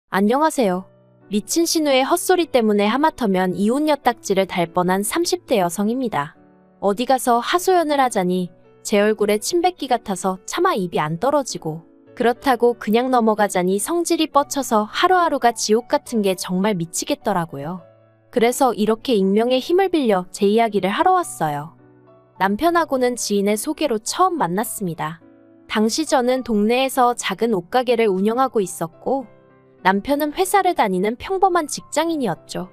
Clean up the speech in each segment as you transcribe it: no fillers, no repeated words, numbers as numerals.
안녕하세요. 미친 신우의 헛소리 때문에 하마터면 이혼 엿딱지를 달 뻔한 30대 여성입니다. 어디 가서 하소연을 하자니 제 얼굴에 침 뱉기 같아서 차마 입이 안 떨어지고, 그렇다고 그냥 넘어가자니 성질이 뻗쳐서 하루하루가 지옥 같은 게 정말 미치겠더라고요. 그래서 이렇게 익명의 힘을 빌려 제 이야기를 하러 왔어요. 남편하고는 지인의 소개로 처음 만났습니다. 당시 저는 동네에서 작은 옷가게를 운영하고 있었고, 남편은 회사를 다니는 평범한 직장인이었죠.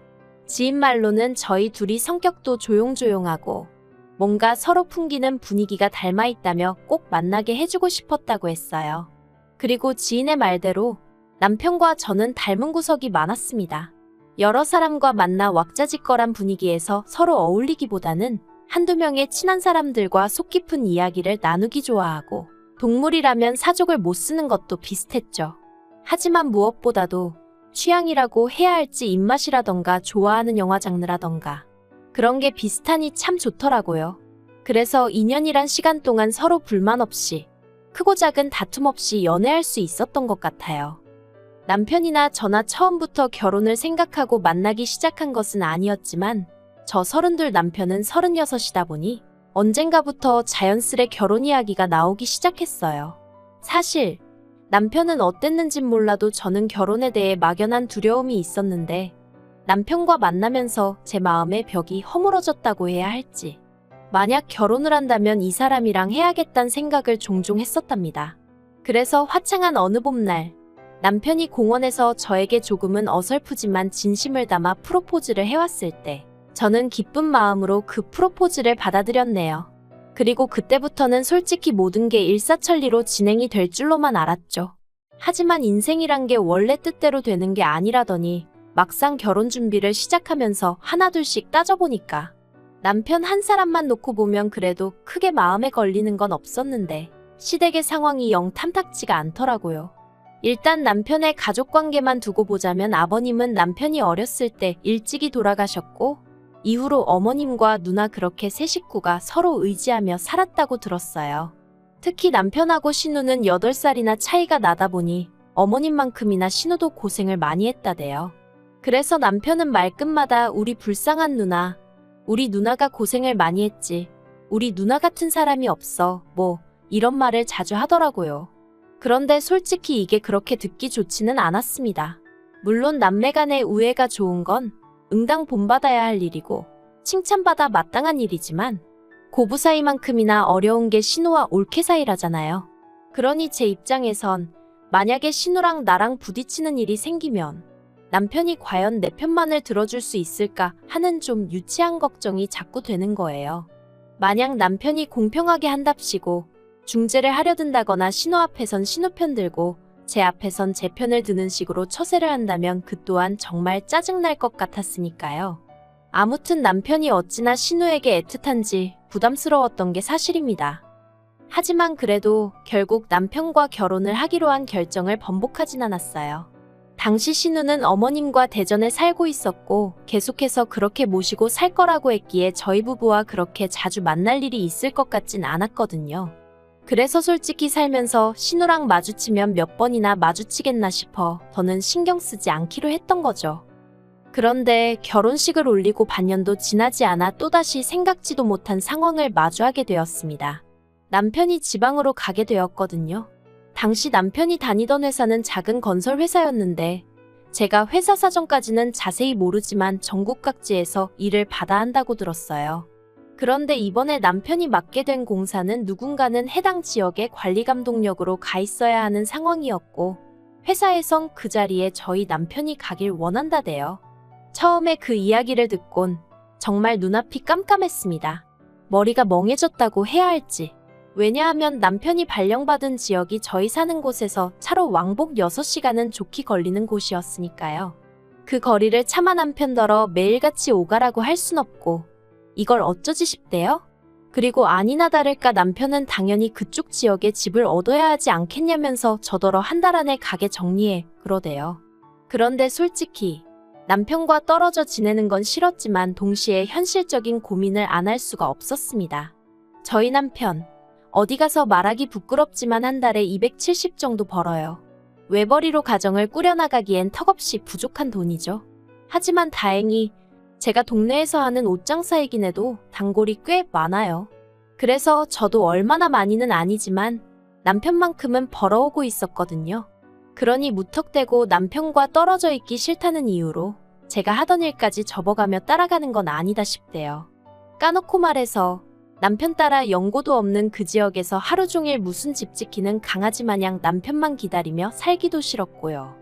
지인 말로는 저희 둘이 성격도 조용조용하고 뭔가 서로 풍기는 분위기가 닮아 있다며 꼭 만나게 해주고 싶었다고 했어요. 그리고 지인의 말대로 남편과 저는 닮은 구석이 많았습니다. 여러 사람과 만나 왁자지껄한 분위기에서 서로 어울리기보다는 한두 명의 친한 사람들과 속 깊은 이야기를 나누기 좋아하고, 동물이라면 사족을 못 쓰는 것도 비슷했죠. 하지만 무엇보다도 취향이라고 해야 할지 입맛이라던가 좋아하는 영화 장르라던가 그런 게 비슷하니 참 좋더라고요. 그래서 2년이란 시간 동안 서로 불만 없이, 크고 작은 다툼 없이 연애할 수 있었던 것 같아요. 남편이나 저나 처음부터 결혼을 생각하고 만나기 시작한 것은 아니었지만, 저 32, 남편은 36이다 보니 언젠가부터 자연스레 결혼 이야기가 나오기 시작했어요. 사실 남편은 어땠는진 몰라도 저는 결혼에 대해 막연한 두려움이 있었는데, 남편과 만나면서 제 마음의 벽이 허물어졌다고 해야 할지, 만약 결혼을 한다면 이 사람이랑 해야겠다는 생각을 종종 했었답니다. 그래서 화창한 어느 봄날, 남편이 공원에서 저에게 조금은 어설프지만 진심을 담아 프로포즈를 해왔을 때, 저는 기쁜 마음으로 그 프로포즈를 받아들였네요. 그리고 그때부터는 솔직히 모든 게 일사천리로 진행이 될 줄로만 알았죠. 하지만 인생이란 게 원래 뜻대로 되는 게 아니라더니, 막상 결혼 준비를 시작하면서 하나둘씩 따져보니까 남편 한 사람만 놓고 보면 그래도 크게 마음에 걸리는 건 없었는데, 시댁의 상황이 영 탐탁지가 않더라고요. 일단 남편의 가족관계만 두고 보자면, 아버님은 남편이 어렸을 때 일찍이 돌아가셨고, 이후로 어머님과 누나 그렇게 세 식구가 서로 의지하며 살았다고 들었어요. 특히 남편하고 신우는 8살이나 차이가 나다 보니 어머님만큼이나 신우도 고생을 많이 했다대요. 그래서 남편은 말끝마다 우리 불쌍한 누나, 우리 누나가 고생을 많이 했지, 우리 누나 같은 사람이 없어, 뭐 이런 말을 자주 하더라고요. 그런데 솔직히 이게 그렇게 듣기 좋지는 않았습니다. 물론 남매 간의 우애가 좋은 건 응당 본받아야 할 일이고 칭찬받아 마땅한 일이지만, 고부 사이만큼이나 어려운 게 신우와 올케 사이라잖아요. 그러니 제 입장에선 만약에 신우랑 나랑 부딪히는 일이 생기면 남편이 과연 내 편만을 들어줄 수 있을까 하는 좀 유치한 걱정이 자꾸 되는 거예요. 만약 남편이 공평하게 한답시고 중재를 하려 든다거나 신우 앞에선 신우 편 들고 제 앞에선 제 편을 드는 식으로 처세를 한다면 그 또한 정말 짜증날 것 같았으니까요. 아무튼 남편이 어찌나 신우에게 애틋한지 부담스러웠던 게 사실입니다. 하지만 그래도 결국 남편과 결혼을 하기로 한 결정을 번복하진 않았어요. 당시 신우는 어머님과 대전에 살고 있었고 계속해서 그렇게 모시고 살 거라고 했기에 저희 부부와 그렇게 자주 만날 일이 있을 것 같진 않았거든요. 그래서 솔직히 살면서 신우랑 마주치면 몇 번이나 마주치겠나 싶어 더는 신경 쓰지 않기로 했던 거죠. 그런데 결혼식을 올리고 반년도 지나지 않아 또다시 생각지도 못한 상황을 마주하게 되었습니다. 남편이 지방으로 가게 되었거든요. 당시 남편이 다니던 회사는 작은 건설 회사였는데, 제가 회사 사정까지는 자세히 모르지만 전국 각지에서 일을 받아 한다고 들었어요. 그런데 이번에 남편이 맡게 된 공사는 누군가는 해당 지역의 관리감독역으로 가 있어야 하는 상황이었고, 회사에선 그 자리에 저희 남편이 가길 원한다대요. 처음에 그 이야기를 듣곤 정말 눈앞이 깜깜했습니다. 머리가 멍해졌다고 해야 할지. 왜냐하면 남편이 발령받은 지역이 저희 사는 곳에서 차로 왕복 6시간은 좋게 걸리는 곳이었으니까요. 그 거리를 차마 남편더러 매일같이 오가라고 할 순 없고, 이걸 어쩌지 싶대요? 그리고 아니나 다를까 남편은 당연히 그쪽 지역에 집을 얻어야 하지 않겠냐면서 저더러 한 달 안에 가게 정리해 그러대요. 그런데 솔직히 남편과 떨어져 지내는 건 싫었지만 동시에 현실적인 고민을 안 할 수가 없었습니다. 저희 남편, 어디 가서 말하기 부끄럽지만 한 달에 270 정도 벌어요. 외벌이로 가정을 꾸려나가기엔 턱없이 부족한 돈이죠. 하지만 다행히 제가 동네에서 하는 옷장사이긴 해도 단골이 꽤 많아요. 그래서 저도 얼마나 많이는 아니지만 남편만큼은 벌어오고 있었거든요. 그러니 무턱대고 남편과 떨어져 있기 싫다는 이유로 제가 하던 일까지 접어가며 따라가는 건 아니다 싶대요. 까놓고 말해서 남편 따라 연고도 없는 그 지역에서 하루 종일 무슨 집 지키는 강아지 마냥 남편만 기다리며 살기도 싫었고요.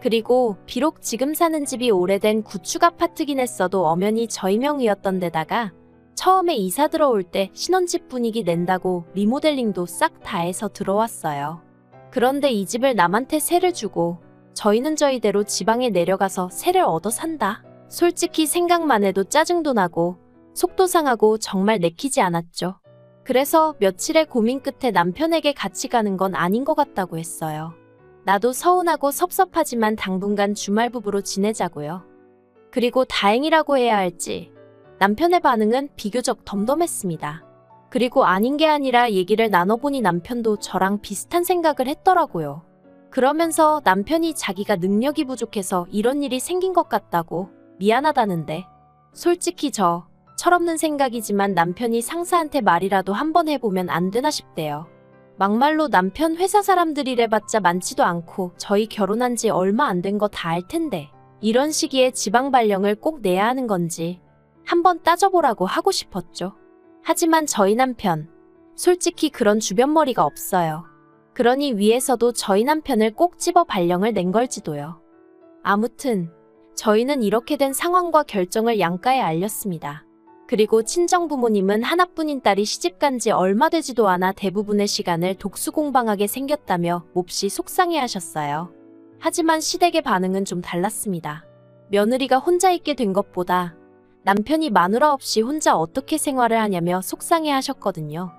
그리고 비록 지금 사는 집이 오래된 구축 아파트긴 했어도 엄연히 저희 명의였던 데다가 처음에 이사 들어올 때 신혼집 분위기 낸다고 리모델링도 싹 다 해서 들어왔어요. 그런데 이 집을 남한테 세를 주고 저희는 저희대로 지방에 내려가서 세를 얻어 산다. 솔직히 생각만 해도 짜증도 나고 속도 상하고 정말 내키지 않았죠. 그래서 며칠의 고민 끝에 남편에게 같이 가는 건 아닌 것 같다고 했어요. 나도 서운하고 섭섭하지만 당분간 주말 부부로 지내자고요. 그리고 다행이라고 해야 할지 남편의 반응은 비교적 덤덤했습니다. 그리고 아닌 게 아니라 얘기를 나눠보니 남편도 저랑 비슷한 생각을 했더라고요. 그러면서 남편이 자기가 능력이 부족해서 이런 일이 생긴 것 같다고 미안하다는데 솔직히 저 철없는 생각이지만 남편이 상사한테 말이라도 한번 해보면 안 되나 싶대요. 막말로 남편 회사 사람들이래봤자 많지도 않고 저희 결혼한 지 얼마 안 된 거 다 알 텐데 이런 시기에 지방 발령을 꼭 내야 하는 건지 한번 따져보라고 하고 싶었죠. 하지만 저희 남편 솔직히 그런 주변머리가 없어요. 그러니 위에서도 저희 남편을 꼭 집어 발령을 낸 걸지도요. 아무튼 저희는 이렇게 된 상황과 결정을 양가에 알렸습니다. 그리고 친정부모님은 하나뿐인 딸이 시집간 지 얼마 되지도 않아 대부분의 시간을 독수공방하게 생겼다며 몹시 속상해하셨어요. 하지만 시댁의 반응은 좀 달랐습니다. 며느리가 혼자 있게 된 것보다 남편이 마누라 없이 혼자 어떻게 생활을 하냐며 속상해하셨거든요.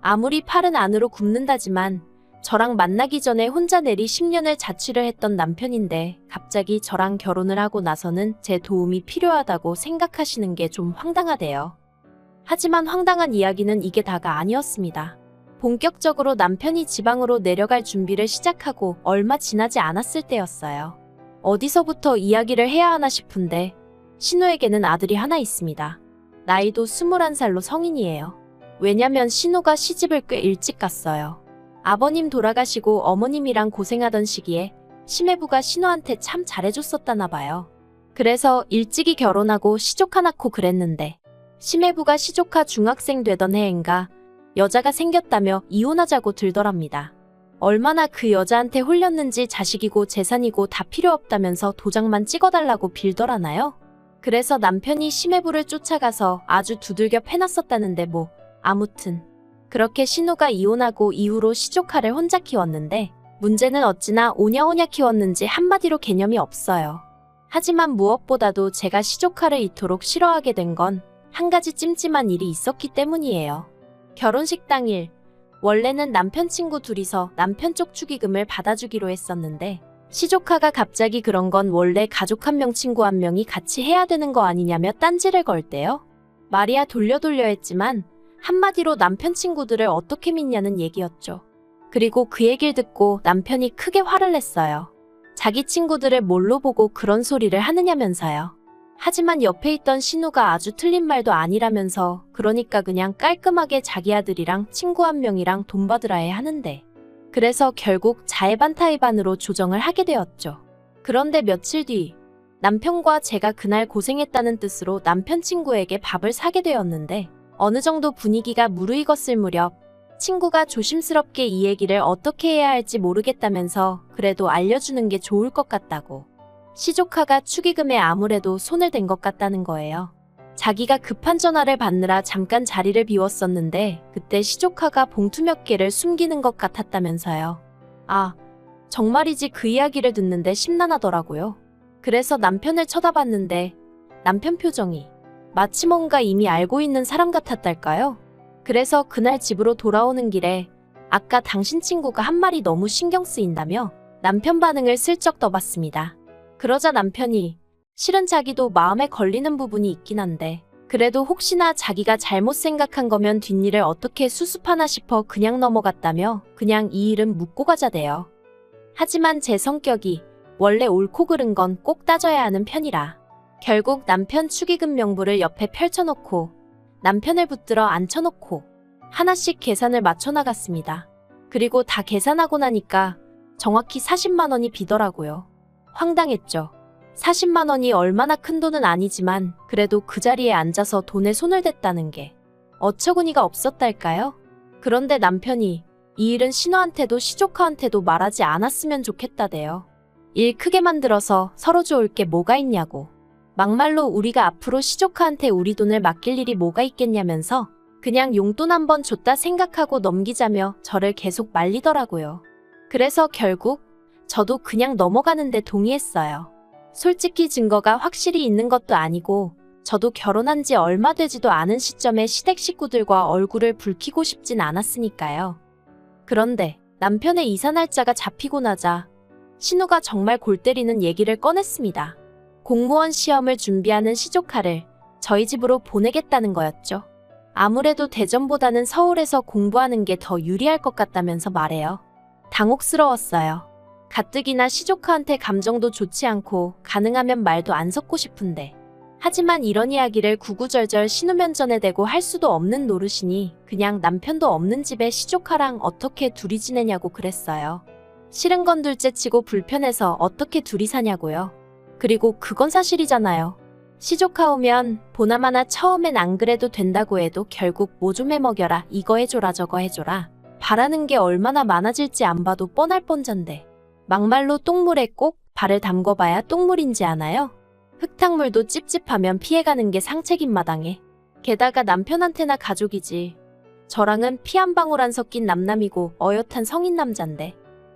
아무리 팔은 안으로 굽는다지만 저랑 만나기 전에 혼자 내리 10년을 자취를 했던 남편인데 갑자기 저랑 결혼을 하고 나서는 제 도움이 필요하다고 생각하시는 게 좀 황당하대요. 하지만 황당한 이야기는 이게 다가 아니었습니다. 본격적으로 남편이 지방으로 내려갈 준비를 시작하고 얼마 지나지 않았을 때였어요. 어디서부터 이야기를 해야 하나 싶은데 신우에게는 아들이 하나 있습니다. 나이도 21살로 성인이에요. 왜냐면 신우가 시집을 꽤 일찍 갔어요. 아버님 돌아가시고 어머님이랑 고생하던 시기에 시매부가 신우한테 참 잘해줬었다나 봐요. 그래서 일찍이 결혼하고 시조카 낳고 그랬는데 시매부가 시조카 중학생 되던 해인가 여자가 생겼다며 이혼하자고 들더랍니다. 얼마나 그 여자한테 홀렸는지 자식이고 재산이고 다 필요 없다면서 도장만 찍어달라고 빌더라나요? 그래서 남편이 시매부를 쫓아가서 아주 두들겨 패놨었다는데 뭐 아무튼 그렇게 신우가 이혼하고 이후로 시조카를 혼자 키웠는데 문제는 어찌나 오냐오냐 키웠는지 한마디로 개념이 없어요. 하지만 무엇보다도 제가 시조카를 이토록 싫어하게 된 건 한 가지 찜찜한 일이 있었기 때문이에요. 결혼식 당일 원래는 남편 친구 둘이서 남편 쪽 축의금을 받아주기로 했었는데 시조카가 갑자기 그런 건 원래 가족 1명 친구 1명이 같이 해야 되는 거 아니냐며 딴지를 걸대요. 말이야 돌려 했지만 한마디로 남편 친구들을 어떻게 믿냐는 얘기였죠. 그리고 그 얘기를 듣고 남편이 크게 화를 냈어요. 자기 친구들을 뭘로 보고 그런 소리를 하느냐면서요. 하지만 옆에 있던 신우가 아주 틀린 말도 아니라면서 그러니까 그냥 깔끔하게 자기 아들이랑 친구 1명이랑 돈 받으라 해 하는데 그래서 결국 자의반타의반으로 조정을 하게 되었죠. 그런데 며칠 뒤 남편과 제가 그날 고생했다는 뜻으로 남편 친구에게 밥을 사게 되었는데 어느 정도 분위기가 무르익었을 무렵 친구가 조심스럽게 이 얘기를 어떻게 해야 할지 모르겠다면서 그래도 알려주는 게 좋을 것 같다고. 시조카가 축의금에 아무래도 손을 댄 것 같다는 거예요. 자기가 급한 전화를 받느라 잠깐 자리를 비웠었는데 그때 시조카가 봉투 몇 개를 숨기는 것 같았다면서요. 아, 정말이지 그 이야기를 듣는데 심란하더라고요. 그래서 남편을 쳐다봤는데 남편 표정이 마치 뭔가 이미 알고 있는 사람 같았달까요? 그래서 그날 집으로 돌아오는 길에 아까 당신 친구가 한 말이 너무 신경 쓰인다며 남편 반응을 슬쩍 떠봤습니다. 그러자 남편이 실은 자기도 마음에 걸리는 부분이 있긴 한데 그래도 혹시나 자기가 잘못 생각한 거면 뒷일을 어떻게 수습하나 싶어 그냥 넘어갔다며 그냥 이 일은 묻고 가자대요. 하지만 제 성격이 원래 옳고 그른 건 꼭 따져야 하는 편이라 결국 남편 축의금 명부를 옆에 펼쳐놓고 남편을 붙들어 앉혀놓고 하나씩 계산을 맞춰나갔습니다. 그리고 다 계산하고 나니까 정확히 40만 원이 비더라고요. 황당했죠. 40만 원이 얼마나 큰 돈은 아니지만 그래도 그 자리에 앉아서 돈에 손을 댔다는 게 어처구니가 없었달까요? 그런데 남편이 이 일은 신우한테도 시조카한테도 말하지 않았으면 좋겠다대요. 일 크게 만들어서 서로 좋을 게 뭐가 있냐고. 막말로 우리가 앞으로 시조카한테 우리 돈을 맡길 일이 뭐가 있겠냐면서 그냥 용돈 한번 줬다 생각하고 넘기자며 저를 계속 말리더라고요. 그래서 결국 저도 그냥 넘어가는데 동의했어요. 솔직히 증거가 확실히 있는 것도 아니고 저도 결혼한 지 얼마 되지도 않은 시점에 시댁 식구들과 얼굴을 붉히고 싶진 않았으니까요. 그런데 남편의 이사 날짜가 잡히고 나자 신우가 정말 골 때리는 얘기를 꺼냈습니다. 공무원 시험을 준비하는 시조카를 저희 집으로 보내겠다는 거였죠. 아무래도 대전보다는 서울에서 공부하는 게 더 유리할 것 같다면서 말해요. 당혹스러웠어요. 가뜩이나 시조카한테 감정도 좋지 않고 가능하면 말도 안 섞고 싶은데 하지만 이런 이야기를 구구절절 신우 면전에 대고 할 수도 없는 노릇이니 그냥 남편도 없는 집에 시조카랑 어떻게 둘이 지내냐고 그랬어요. 싫은 건 둘째치고 불편해서 어떻게 둘이 사냐고요. 그리고 그건 사실이잖아요. 시조카 오면 보나마나 처음엔 안 그래도 된다고 해도 결국 뭐 좀 해먹여라 이거 해줘라 저거 해줘라 바라는 게 얼마나 많아질지 안 봐도 뻔할 뻔잔데 막말로 똥물에 꼭 발을 담궈봐야 똥물인지 아나요? 흙탕물도 찝찝하면 피해가는 게 상책인 마당에 게다가 남편한테나 가족이지 저랑은 피 한 방울 안 섞인 남남이고 어엿한 성인 남잔데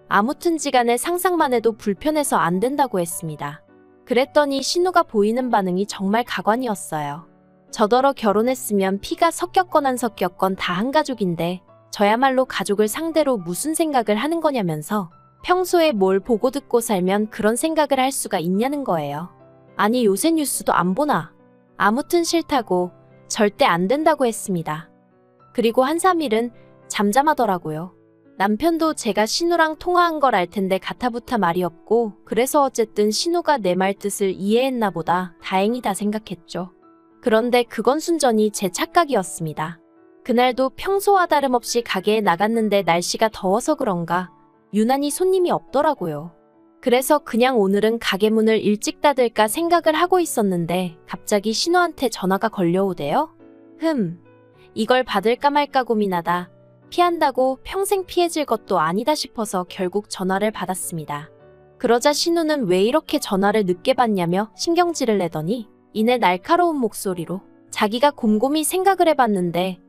아무튼지간에 상상만 해도 불편해서 안 된다고 했습니다. 그랬더니 신우가 보이는 반응이 정말 가관이었어요. 저더러 결혼했으면 피가 섞였건 안 섞였건 다 한 가족인데 저야말로 가족을 상대로 무슨 생각을 하는 거냐면서 평소에 뭘 보고 듣고 살면 그런 생각을 할 수가 있냐는 거예요. 아니 요새 뉴스도 안 보나? 아무튼 싫다고 절대 안 된다고 했습니다. 그리고 한 3일은 잠잠하더라고요. 남편도 제가 신우랑 통화한 걸 알 텐데 가타부타 말이 없고 그래서 어쨌든 신우가 내 말 뜻을 이해했나 보다 다행이다 생각했죠. 그런데 그건 순전히 제 착각이었습니다. 그날도 평소와 다름없이 가게에 나갔는데 날씨가 더워서 그런가 유난히 손님이 없더라고요. 그래서 그냥 오늘은 가게 문을 일찍 닫을까 생각을 하고 있었는데 갑자기 신우한테 전화가 걸려오대요. 이걸 받을까 말까 고민하다 피한다고 평생 피해질 것도 아니다 싶어서 결국 전화를 받았습니다. 그러자 신우는 왜 이렇게 전화를 늦게 받냐며 신경질을 내더니 이내 날카로운 목소리로 자기가 곰곰이 생각을 해봤는데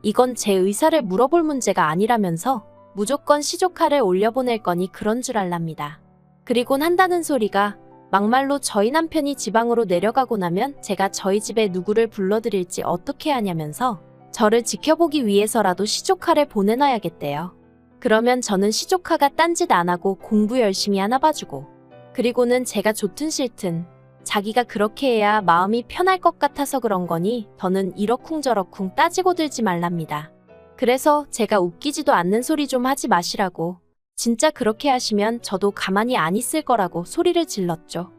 이건 제 의사를 물어볼 문제가 아니라면서 무조건 시조카를 올려보낼 거니 그런 줄 알랍니다. 그리곤 한다는 소리가 막말로 저희 남편이 지방으로 내려가고 나면 제가 저희 집에 누구를 불러드릴지 어떻게 하냐면서 저를 지켜보기 위해서라도 시조카를 보내놔야겠대요. 그러면 저는 시조카가 딴짓 안 하고 공부 열심히 하나 봐주고 그리고는 제가 좋든 싫든 자기가 그렇게 해야 마음이 편할 것 같아서 그런 거니 더는 이러쿵저러쿵 따지고 들지 말랍니다. 그래서 제가 웃기지도 않는 소리 좀 하지 마시라고 진짜 그렇게 하시면 저도 가만히 안 있을 거라고 소리를 질렀죠.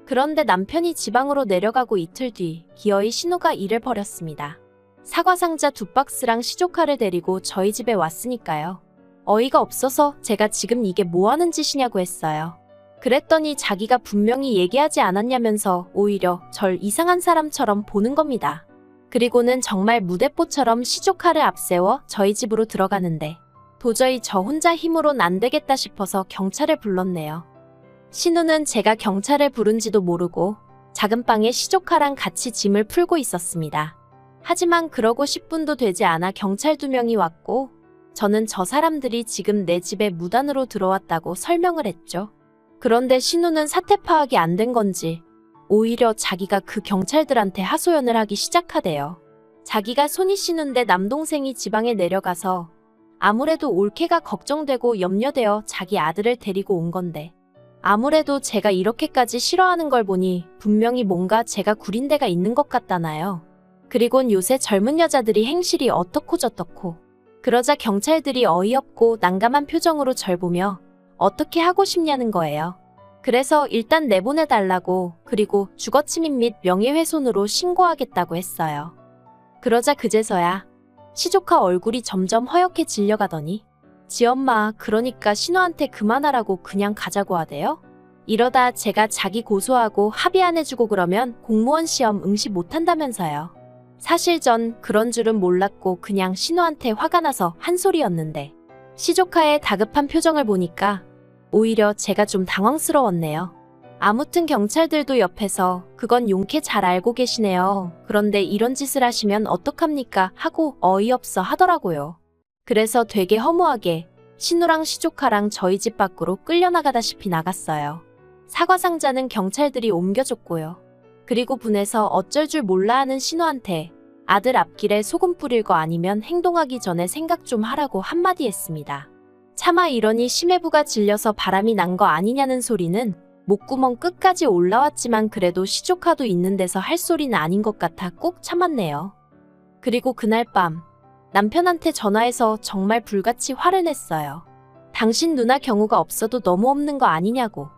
그런데 남편이 지방으로 내려가고 이틀 뒤 기어이 신우가 일을 벌였습니다. 사과상자 2박스랑 시조카를 데리고 저희 집에 왔으니까요. 어이가 없어서 제가 지금 이게 뭐 하는 짓이냐고 했어요. 그랬더니 자기가 분명히 얘기하지 않았냐면서 오히려 절 이상한 사람처럼 보는 겁니다. 그리고는 정말 무대뽀처럼 시조카를 앞세워 저희 집으로 들어가는데 도저히 저 혼자 힘으론 안 되겠다 싶어서 경찰을 불렀네요. 신우는 제가 경찰을 부른지도 모르고 작은 방에 시조카랑 같이 짐을 풀고 있었습니다. 하지만 그러고 10분도 되지 않아 경찰 2명이 왔고 저는 저 사람들이 지금 내 집에 무단으로 들어왔다고 설명을 했죠. 그런데 신우는 사태 파악이 안 된 건지 오히려 자기가 그 경찰들한테 하소연을 하기 시작하대요. 자기가 손이 시는데 남동생이 지방에 내려가서 아무래도 올케가 걱정되고 염려되어 자기 아들을 데리고 온 건데 아무래도 제가 이렇게까지 싫어하는 걸 보니 분명히 뭔가 제가 구린 데가 있는 것 같다나요. 그리곤 요새 젊은 여자들이 행실이 어떻고 저떻고 그러자 경찰들이 어이없고 난감한 표정으로 절 보며 어떻게 하고 싶냐는 거예요. 그래서 일단 내보내달라고, 그리고 주거침입 및 명예훼손으로 신고하겠다고 했어요. 그러자 그제서야 시조카 얼굴이 점점 허옇게 질려가더니 지엄마, 그러니까 신우한테 그만하라고 그냥 가자고 하대요? 이러다 제가 자기 고소하고 합의 안 해주고 그러면 공무원 시험 응시 못한다면서요. 사실 전 그런 줄은 몰랐고 그냥 신우한테 화가 나서 한 소리였는데 시조카의 다급한 표정을 보니까 오히려 제가 좀 당황스러웠네요. 아무튼 경찰들도 옆에서 그건 용케 잘 알고 계시네요. 그런데 이런 짓을 하시면 어떡합니까? 하고 어이없어 하더라고요. 그래서 되게 허무하게 신우랑 시조카랑 저희 집 밖으로 끌려나가다시피 나갔어요. 사과 상자는 경찰들이 옮겨줬고요. 그리고 분해서 어쩔 줄 몰라 하는 신우한테 아들 앞길에 소금 뿌릴 거 아니면 행동하기 전에 생각 좀 하라고 한마디 했습니다. 차마 이러니 심해부가 질려서 바람이 난 거 아니냐는 소리는 목구멍 끝까지 올라왔지만 그래도 시조카도 있는 데서 할 소리는 아닌 것 같아 꼭 참았네요. 그리고 그날 밤 남편한테 전화해서 정말 불같이 화를 냈어요. 당신 누나 경우가 없어도 너무 없는 거 아니냐고.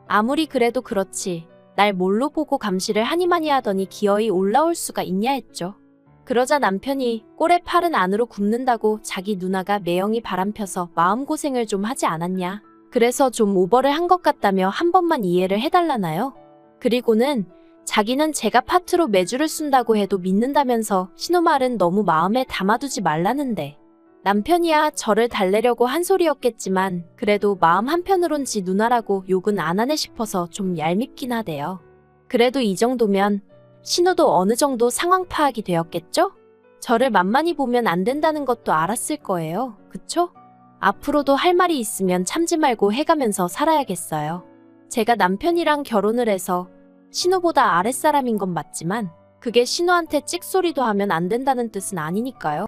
아무리 그래도 그렇지 날 뭘로 보고 감시를 하니마니 하더니 기어이 올라올 수가 있냐 했죠. 그러자 남편이 꼴에 팔은 안으로 굽는다고 자기 누나가 매형이 바람펴서 마음고생을 좀 하지 않았냐. 그래서 좀 오버를 한 것 같다며 한 번만 이해를 해달라나요? 그리고는 자기는 제가 파트로 매주를 쓴다고 해도 믿는다면서 신우 말은 너무 마음에 담아두지 말라는데 남편이야 저를 달래려고 한 소리였겠지만 그래도 마음 한편으론 지 누나라고 욕은 안 하네 싶어서 좀 얄밉긴 하대요. 그래도 이 정도면 신우도 어느 정도 상황 파악이 되었겠죠? 저를 만만히 보면 안 된다는 것도 알았을 거예요. 그쵸? 앞으로도 할 말이 있으면 참지 말고 해가면서 살아야겠어요. 제가 남편이랑 결혼을 해서 신우보다 아랫사람인 건 맞지만 그게 신우한테 찍소리도 하면 안 된다는 뜻은 아니니까요.